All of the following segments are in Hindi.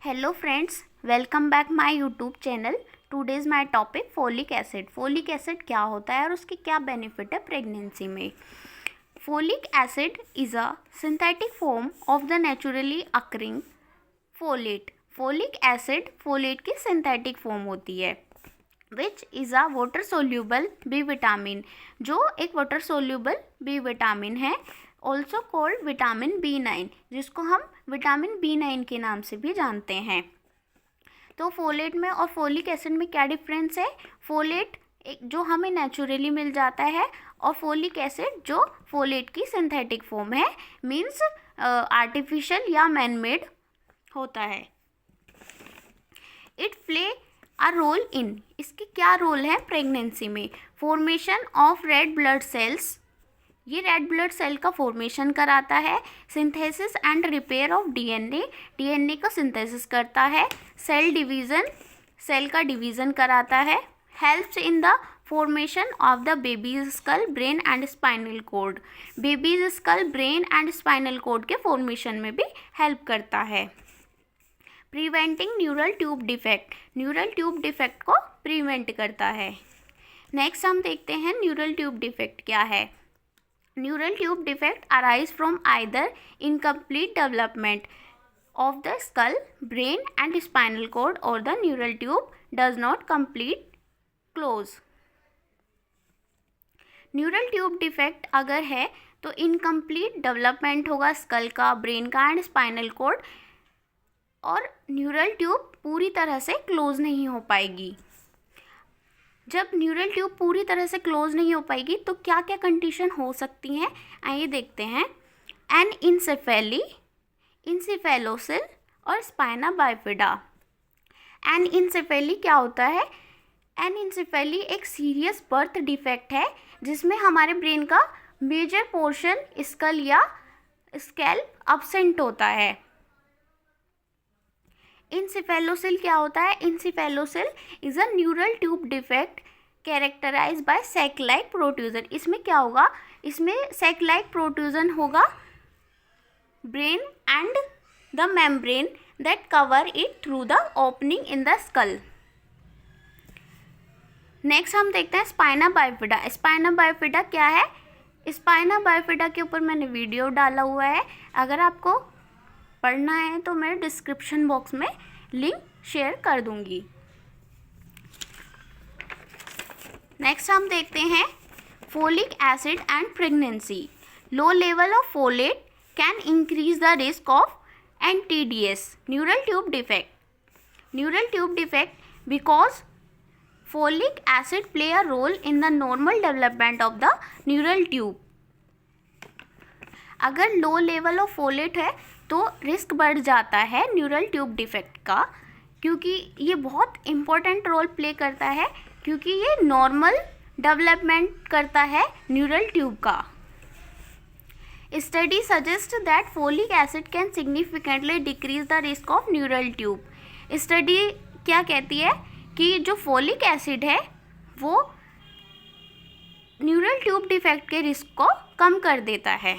Hello friends, welcome back my YouTube channel. Today's my topic folic acid. Folic acid क्या होता है और उसके क्या बेनिफिट है प्रेगनेंसी में। Folic acid is a synthetic form of the naturally occurring folate. Folic acid folate की सिंथेटिक फॉर्म होती है which is a water soluble B vitamin, जो एक वाटर सोल्यूबल बी विटामिन है, ऑल्सो कॉल्ड विटामिन B9, जिसको हम विटामिन B9 के नाम से भी जानते हैं। तो फोलेट में और फोलिक एसिड में क्या डिफरेंस है? फोलेट जो हमें नेचुरली मिल जाता है और फोलिक एसिड जो फोलेट की सिंथेटिक फॉर्म है, मीन्स आर्टिफिशियल या मैनमेड होता है। It play a role in, इसकी क्या रोल है प्रेगनेंसी में? Formation of red blood cells, ये रेड ब्लड सेल का फॉर्मेशन कराता है। Synthesis and repair of DNA, DNA का सिंथेसिस करता है। सेल डिवीज़न, सेल का डिवीज़न कराता है। Helps in the formation of the baby's skull, brain and spinal cord, baby's skull, brain and spinal cord के फॉर्मेशन में भी हेल्प करता है। Preventing neural tube defect, neural tube defect को प्रिवेंट करता है। नेक्स्ट हम देखते हैं न्यूरल ट्यूब डिफेक्ट क्या है। Neural tube defect arise from either incomplete development of the skull, brain and spinal cord, or the neural tube does not complete close. Neural tube defect अगर है तो इनकम्प्लीट डेवलपमेंट होगा स्कल का, ब्रेन का एंड स्पाइनल कॉर्ड, और न्यूरल ट्यूब पूरी तरह से क्लोज नहीं हो पाएगी। जब न्यूरल ट्यूब पूरी तरह से क्लोज नहीं हो पाएगी तो क्या क्या कंडीशन हो सकती हैं, आइए देखते हैं। एनइनसेफेली, इंसेफेलोसिल और स्पाइना बाइफिडा। एनइनसेफेली क्या होता है? एनइनसेफेली एक सीरियस बर्थ डिफेक्ट है जिसमें हमारे ब्रेन का मेजर पोर्शन स्कल या स्कैल्प अब्सेंट होता है। इंसेफेलोसिल क्या होता है? Encephalocele is a neural tube defect characterize by sac like protrusion. इसमें क्या होगा? इसमें सैक लाइक प्रोट्रूजन होगा brain and the membrane that cover it through the opening in the skull. Next हम देखते हैं स्पाइना बाइफिडा। स्पाइना बाइफिडा क्या है? स्पाइना बाइफिडा के ऊपर मैंने वीडियो डाला हुआ है, अगर आपको पढ़ना है तो मैं डिस्क्रिप्शन बॉक्स में लिंक शेयर कर दूंगी। नेक्स्ट हम देखते हैं folic acid and pregnancy. Low level of folate can increase the risk of NTDs, neural tube defect. Neural tube defect because folic acid play a role in the normal development of the neural tube. अगर लो लेवल ऑफ फोलेट है तो रिस्क बढ़ जाता है न्यूरल ट्यूब डिफेक्ट का, क्योंकि ये बहुत इम्पोर्टेंट रोल प्ले करता है, क्योंकि ये नॉर्मल डेवलपमेंट करता है न्यूरल ट्यूब का। Study suggest that folic acid can significantly decrease the risk of neural tube. Study क्या कहती है कि जो फोलिक एसिड है वो न्यूरल ट्यूब डिफेक्ट के रिस्क को कम कर देता है।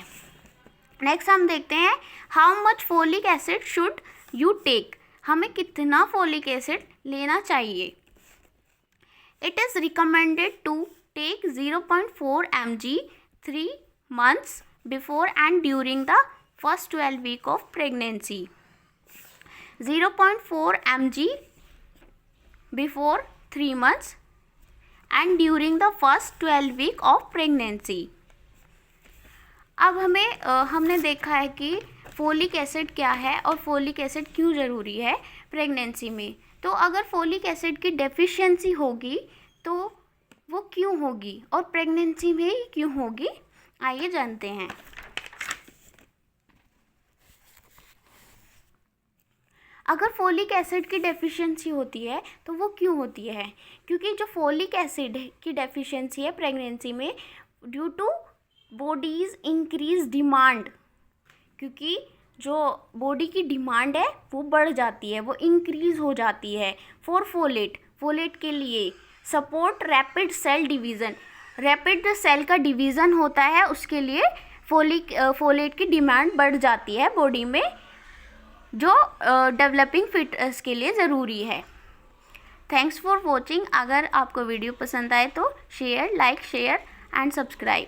नेक्स्ट हम देखते हैं how much folic acid should you take, हमें कितना फोलिक एसिड लेना चाहिए। It is recommended to take 0.4 mg 3 months before and during the first 12 week of pregnancy. 0.4 mg before 3 months and during the first 12 week of pregnancy. अब हमने देखा है कि फोलिक एसिड क्या है और फोलिक एसिड क्यों ज़रूरी है प्रेगनेंसी में। तो अगर फोलिक एसिड की डेफिशिएंसी होगी तो वो क्यों होगी और प्रेगनेंसी में ही क्यों होगी, आइए जानते हैं। अगर फोलिक एसिड की डेफिशिएंसी होती है तो वो क्यों होती है? क्योंकि जो फोलिक एसिड की डेफिशिएंसी है प्रेगनेंसी में due to bodies increase demand, क्योंकि जो बॉडी की डिमांड है वो बढ़ जाती है, वो इंक्रीज हो जाती है फॉर फोलेट, फोलेट के लिए। Support rapid cell division, rapid cell का डिवीज़न होता है, उसके लिए फोलेट की डिमांड बढ़ जाती है बॉडी में। जो डेवलपिंग फीटस के लिए ज़रूरी है। Thanks for watching. अगर आपको वीडियो पसंद आए तो share, like, share and subscribe.